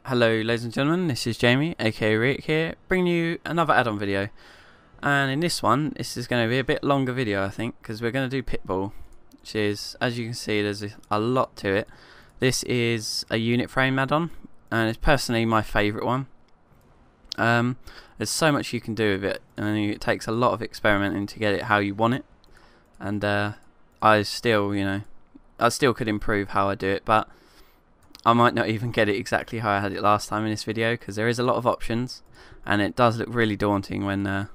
Hello ladies and gentlemen, this is Jamie aka Rick here, bringing you another add-on video. And in this one, this is going to be a bit longer video I think, because we're going to do Pitbull, which is, as you can see, there's a lot to it. This is a unit frame add-on, and it's personally my favourite one. There's so much you can do with it, and it takes a lot of experimenting to get it how you want it. And I still could improve how I do it, but I might not even get it exactly how I had it last time in this video, because there is a lot of options and it does look really daunting when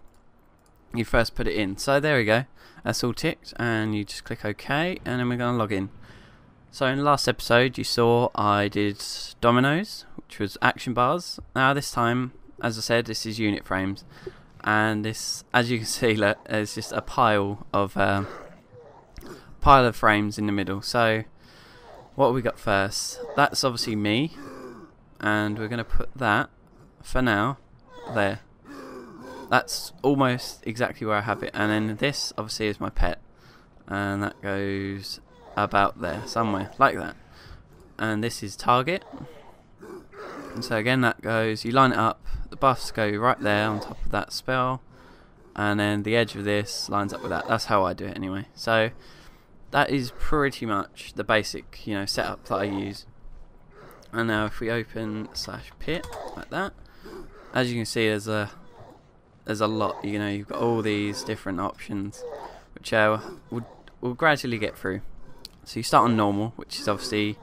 you first put it in. So there we go, that's all ticked, and you just click OK, and then we're going to log in. So in the last episode you saw I did dominoes, which was action bars. Now this time, as I said, this is unit frames, and this, as you can see, look, there's just a pile of frames in the middle. So what have we got first? That's obviously me, and we're going to put that, for now, there. That's almost exactly where I have it. And then this obviously is my pet, and that goes about there, somewhere, like that. And this is target. And so again that goes, you line it up, the buffs go right there on top of that spell, and then the edge of this lines up with that. That's how I do it anyway. So that is pretty much the basic, setup that I use. And now if we open /pit like that, as you can see, there's a lot. You've got all these different options, which we'll gradually get through. So you start on normal, which is obviously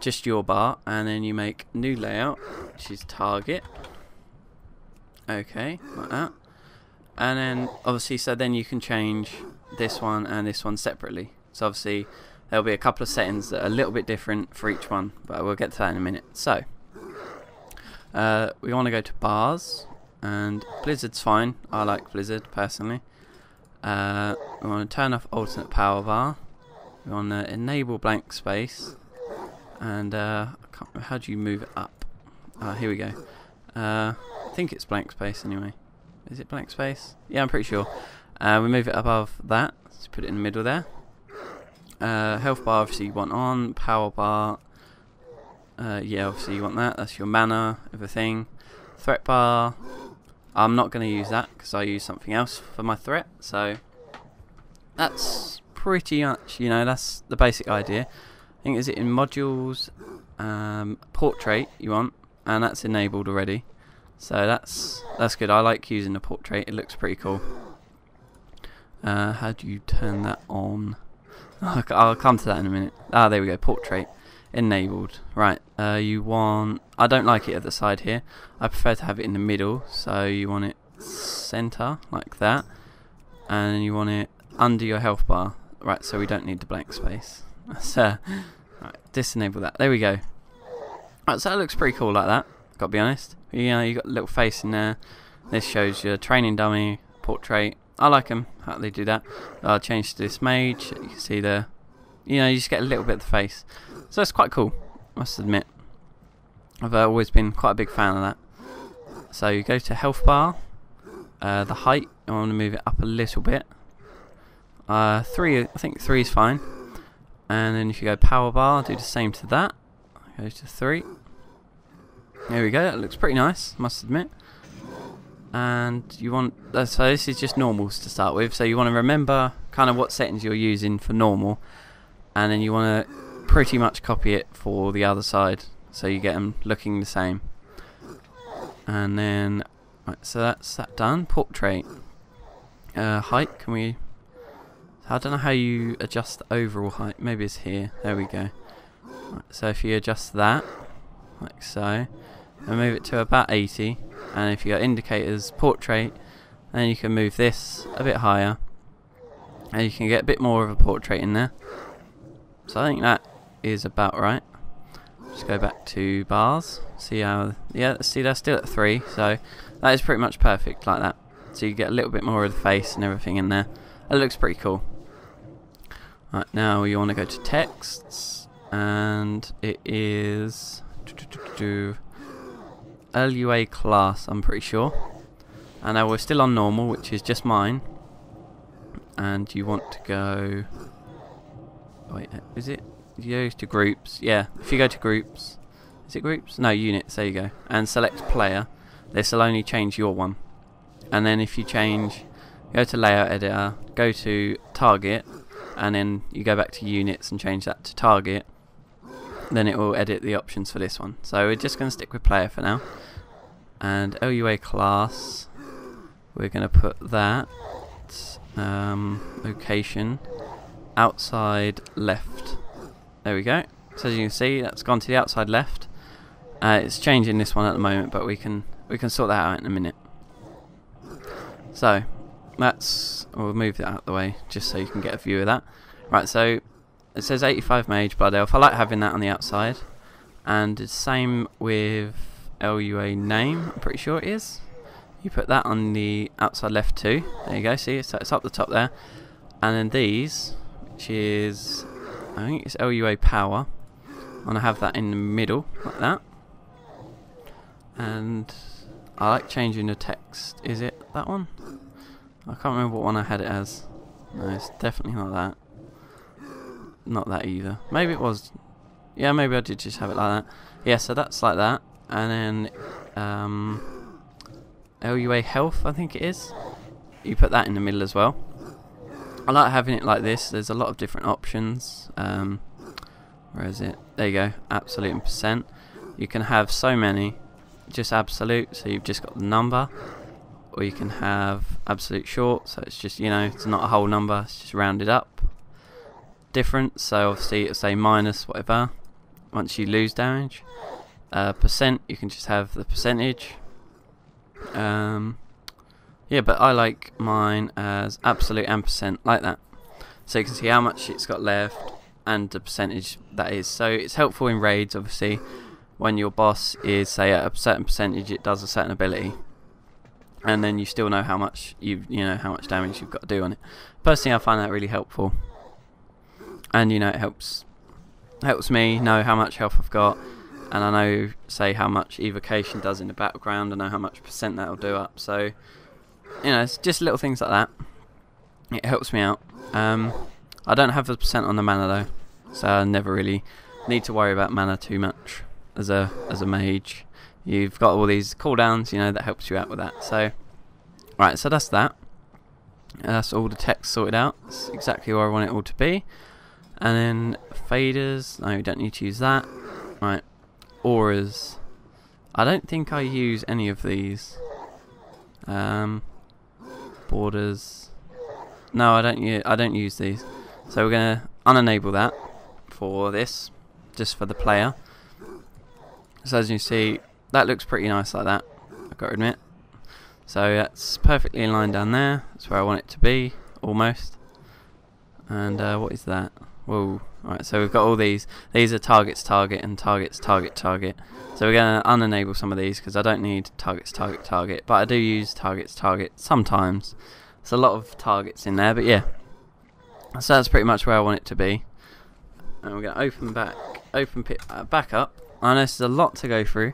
just your bar, and then you make new layout, which is target. Okay, like that. And then obviously, so then you can change this one and this one separately. So obviously there'll be a couple of settings that are a little bit different for each one, but we'll get to that in a minute. So we want to go to bars, and Blizzard's fine. I like Blizzard personally. We want to turn off alternate power bar. We want to enable blank space, and how do you move it up? Here we go. I think it's blank space anyway. Is it blank space? Yeah, I'm pretty sure. We move it above that. Let's put it in the middle there. Health bar, obviously you want on. Power bar, yeah, obviously you want that. That's your mana, everything. Threat bar, I'm not going to use that because I use something else for my threat. So that's pretty much, that's the basic idea. I think, is it in modules? Portrait you want, and that's enabled already. So that's good. I like using the portrait. It looks pretty cool. How do you turn that on? I'll come to that in a minute. There we go. Portrait enabled. Right. You want. I don't like it at the side here. I prefer to have it in the middle. So you want it center like that, and you want it under your health bar. Right. So we don't need the blank space. So right, disenable that. There we go. Right. So that looks pretty cool like that. Got to be honest. You got a little face in there. This shows your training dummy, portrait. I like them, how they do that. I'll change to this mage. You can see the, you just get a little bit of the face. So it's quite cool, I must admit. I've always been quite a big fan of that. So you go to health bar. The height, I want to move it up a little bit. 3, I think 3 is fine. And then if you go power bar, do the same to that. Go to 3. There we go, that looks pretty nice, must admit. And you want, so this is just normals to start with, so you want to remember kind of what settings you're using for normal, and then you want to pretty much copy it for the other side, so you get them looking the same. And then, right, so that's that done. Portrait. Height, can we, I don't know how you adjust the overall height, maybe it's here, there we go. Right, so if you adjust that, like so, and move it to about 80, and if you got indicators, portrait, then you can move this a bit higher, and you can get a bit more of a portrait in there. So I think that is about right. Just go back to bars, see how, yeah, see they're still at 3, so that is pretty much perfect like that. So you get a little bit more of the face and everything in there. That looks pretty cool. Right, now you want to go to texts, and it is LUA class, I'm pretty sure. And now we're still on normal, which is just mine. And you want to go, wait, is it? You go to groups, yeah. If you go to groups, Is it groups? No, units, there you go. And select player. This will only change your one. And then if you change, go to layout editor, go to target, and then you go back to units and change that to target, then it will edit the options for this one. So we're just going to stick with player for now. And LUA class, we're going to put that location outside left. There we go. So as you can see, that's gone to the outside left. It's changing this one at the moment, but we can sort that out in a minute. So we'll move that out of the way just so you can get a view of that. Right, so it says 85 mage blood elf. I like having that on the outside, and it's same with LUA name. I'm pretty sure it is. You put that on the outside left too. There you go. See, so it's up the top there. And then these, which is, I think it's LUA power. I'm gonna have that in the middle like that. And I like changing the text. Is it that one? I can't remember what one I had it as. No, it's definitely not that. Not that either. Maybe it was. Yeah, maybe I did just have it like that. Yeah, so that's like that. And then LUA health, I think it is. You put that in the middle as well. I like having it like this. There's a lot of different options. Where is it? There you go. Absolute and percent. You can have so many. Just absolute, so you've just got the number. Or you can have absolute short, so it's just, you know, it's not a whole number, it's just rounded up. Different, so obviously it'll say minus whatever once you lose damage. Percent, you can just have the percentage. Yeah, but I like mine as absolute and percent, like that. So you can see how much it's got left and the percentage that is. So it's helpful in raids, obviously. When your boss is, say, at a certain percentage, it does a certain ability, and then you still know how much how much damage you've got to do on it. Personally, I find that really helpful, and it helps me know how much health I've got, and I know, say, how much evocation does in the battleground. I know how much percent that'll do up. So, it's just little things like that. It helps me out. I don't have the percent on the mana though, so I never really need to worry about mana too much. As a mage, you've got all these cooldowns, that helps you out with that. So, right, so that's that. That's all the text sorted out. That's exactly where I want it all to be. And then faders, no, we don't need to use that. Right, auras. I don't think I use any of these. Borders. No, I don't use these. So we're gonna unenable that for this, just for the player. So as you see, that looks pretty nice like that, I've got to admit. So that's perfectly in line down there. That's where I want it to be, almost. And what is that? Whoa. Right, so we've got all these. These are targets, target, and targets, target, target. So we're going to unenable some of these because I don't need targets, target, target. But I do use targets, target sometimes. There's a lot of targets in there, but yeah. So that's pretty much where I want it to be. And we're going to open back up. I know this is a lot to go through.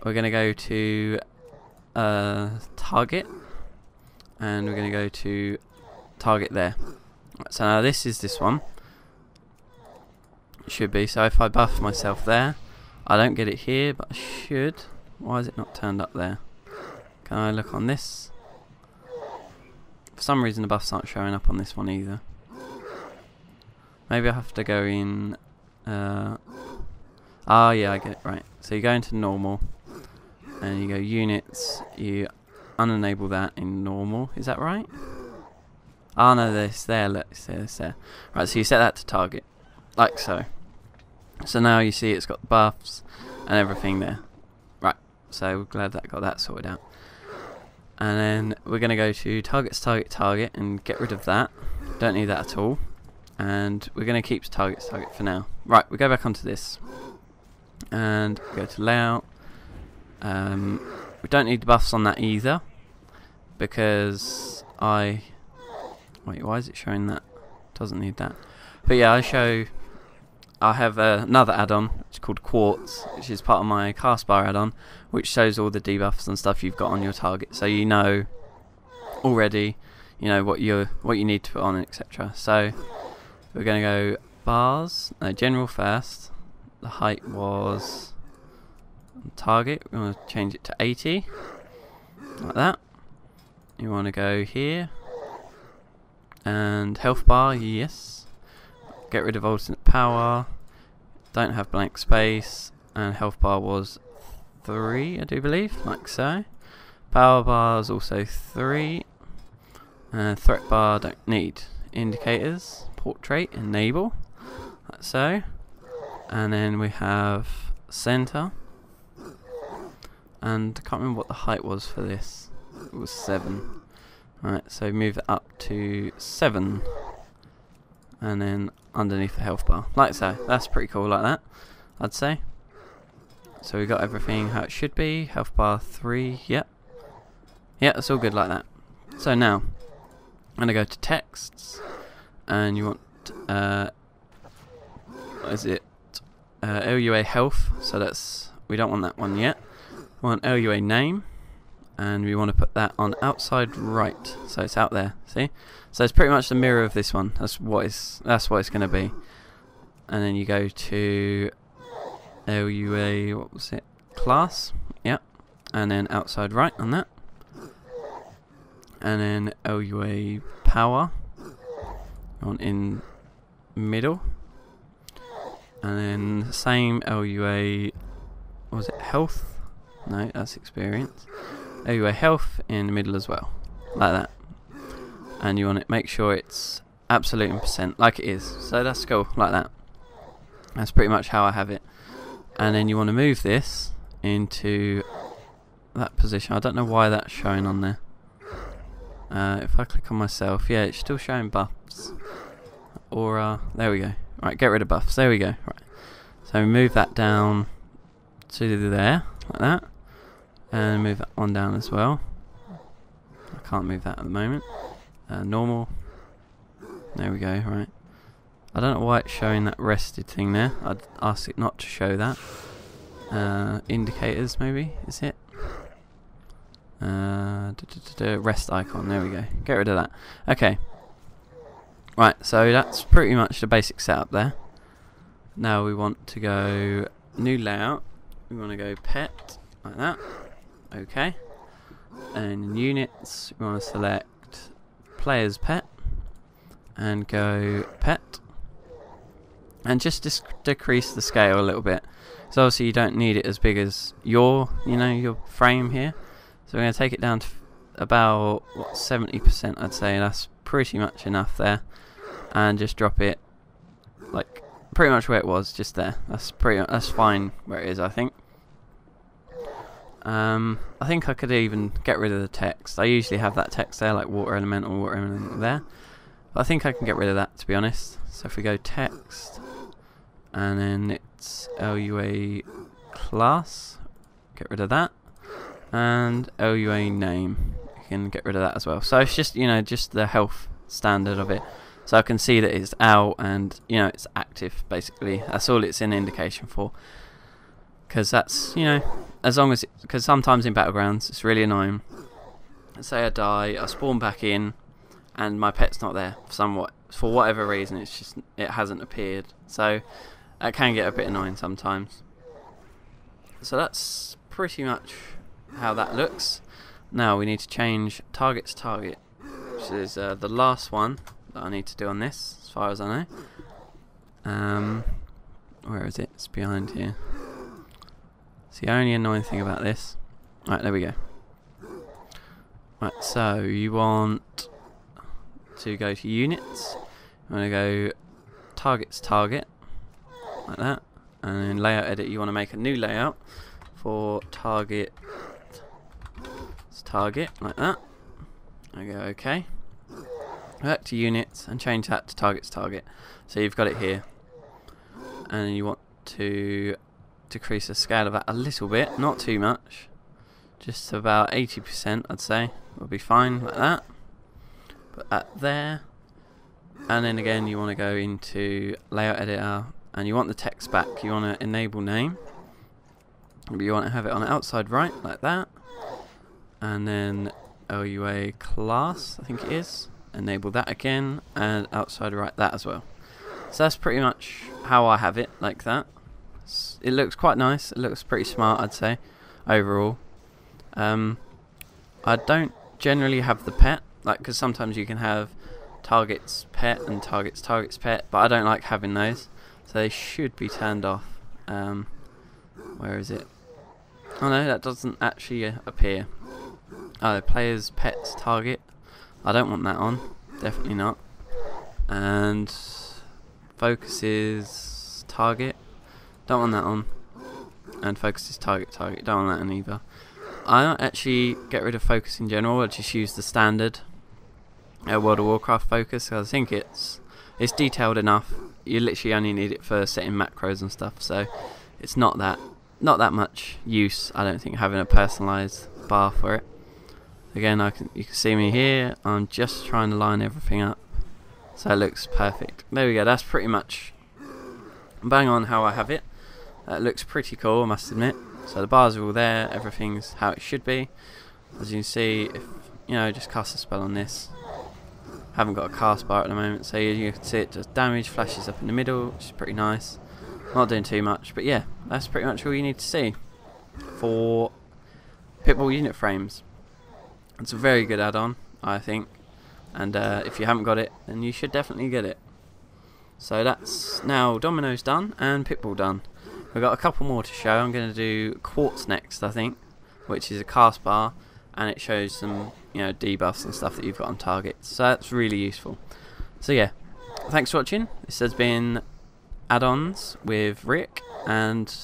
We're going to go to target, and we're going to go to target there. Right, so now this is this one. It should be. So if I buff myself there, I don't get it here, but I should. Why is it not turned up there? Can I look on this? For some reason the buffs aren't showing up on this one either. Maybe I have to go in... yeah, I get it, right. So you go into normal, and you go units, you unenable that in normal, is that right? Oh no, this there, let's there. Right, so you set that to target, like so. So now you see it's got buffs and everything there. Right, so we're glad that got that sorted out. And then we're going to go to targets, target, target, and get rid of that. Don't need that at all. And we're going to keep targets, target for now. Right, we go back onto this. And go to layout. We don't need the buffs on that either, because wait, why is it showing that? Doesn't need that. But yeah, I have another add-on, which is called Quartz, which is part of my cast bar add-on, which shows all the debuffs and stuff you've got on your target, so you know already, what you need to put on, etc. So we're going to go bars, no, general first. The height was target, we want to change it to 80, like that. You want to go here, and health bar, yes. Get rid of alternate power, don't have blank space, and health bar was 3, I do believe, like so. Power bar is also 3, and threat bar don't need. Indicators, portrait, enable, like so. And then we have center, and I can't remember what the height was for this. It was 7. Right, so move it up to 7, and then underneath the health bar, like so. That's pretty cool, like that, I'd say. So we got everything how it should be. Health bar 3, yep. Yeah, it's all good like that. So now, I'm going to go to texts, and you want, what is it? LUA health, so that's, we don't want that one yet. We want LUA name, and we want to put that on outside right, so it's out there, see? So it's pretty much the mirror of this one, that's what it's going to be. And then you go to LUA, what was it? Class, yep. And then outside right on that. And then LUA power on in middle, and then same LUA, was it health? No, that's experience. LUA health in the middle as well, like that. And you want to make sure it's absolute in percent, like it is. So that's cool, like that. That's pretty much how I have it. And then you want to move this into that position. I don't know why that's showing on there. If I click on myself, yeah, it's still showing buffs. Aura, there we go. Right, get rid of buffs, there we go. Right. So move that down to there, like that. And move that one down as well. I can't move that at the moment. Normal. There we go, right. I don't know why it's showing that rested thing there. I'd ask it not to show that. Indicators, maybe, is it? Rest icon, there we go. Get rid of that. Okay. Right, so that's pretty much the basic setup there. Now we want to go new layout. We want to go pet, like that. Okay. And in units, we want to select player's pet and go pet. And just decrease the scale a little bit. So obviously you don't need it as big as your frame here. So we're going to take it down to about, what, 70%, I'd say. That's pretty much enough there. And just drop it, like, pretty much where it was, just there. That's fine where it is, I think. I think I could even get rid of the text. I usually have that text there, like water elemental there. But I think I can get rid of that, to be honest. So if we go text, and then it's LUA class, get rid of that. And LUA name, you can get rid of that as well. So it's just, just the health standard of it. So I can see that it's out and, it's active, basically. That's all it's an indication for. Because that's, as long as, because sometimes in Battlegrounds, it's really annoying. Say I die, I spawn back in, and my pet's not there, for whatever reason, it hasn't appeared. So that can get a bit annoying sometimes. So that's pretty much how that looks. Now we need to change target to target, which is the last one that I need to do on this, as far as I know. Where is it? It's behind here. It's the only annoying thing about this. Right, there we go. Right, so you want to go to units. You want to go target to target, like that. And in layout edit, you want to make a new layout for target. Target, like that. I go OK. Back to units and change that to target to target. So you've got it here. And you want to decrease the scale of that a little bit, not too much. Just about 80%, I'd say. Will be fine, like that. Put that there. And then again, you want to go into layout editor and you want the text back. You want to enable name. You want to have it on the outside right, like that. And then LUA class, I think it is. Enable that again, and outside right that as well. So that's pretty much how I have it, like that. It looks quite nice. It looks pretty smart, I'd say, overall. I don't generally have the pet, like, because sometimes you can have target's pet and target's pet, but I don't like having those, so they should be turned off. Where is it? Oh no, that doesn't actually appear. Oh, player's pet's target. I don't want that on, definitely not. And focus is target. Don't want that on. And focus is target. Don't want that on either. I don't actually get rid of focus in general. I just use the standard World of Warcraft focus. I think it's detailed enough. You literally only need it for setting macros and stuff. So it's not that much use. I don't think, having a personalised bar for it. Again, you can see me here. I'm just trying to line everything up so it looks perfect. There we go. That's pretty much bang on how I have it. It looks pretty cool, I must admit. So the bars are all there. Everything's how it should be. As you can see, if just cast a spell on this. Haven't got a cast bar at the moment, so you can see it does damage, flashes up in the middle, which is pretty nice. Not doing too much, but yeah, that's pretty much all you need to see for Pitbull unit frames. It's a very good add-on, I think, and if you haven't got it, then you should definitely get it. So that's now Domino's done and Pitbull done. We've got a couple more to show. I'm going to do Quartz next, I think, which is a cast bar, and it shows some debuffs and stuff that you've got on targets. So that's really useful. So yeah, thanks for watching. This has been Add-ons with Rick, and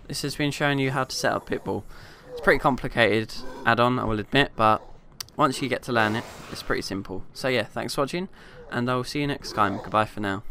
this has been showing you how to set up Pitbull. It's a pretty complicated add-on, I will admit, but once you get to learn it, it's pretty simple. So yeah, thanks for watching, and I will see you next time. Goodbye for now.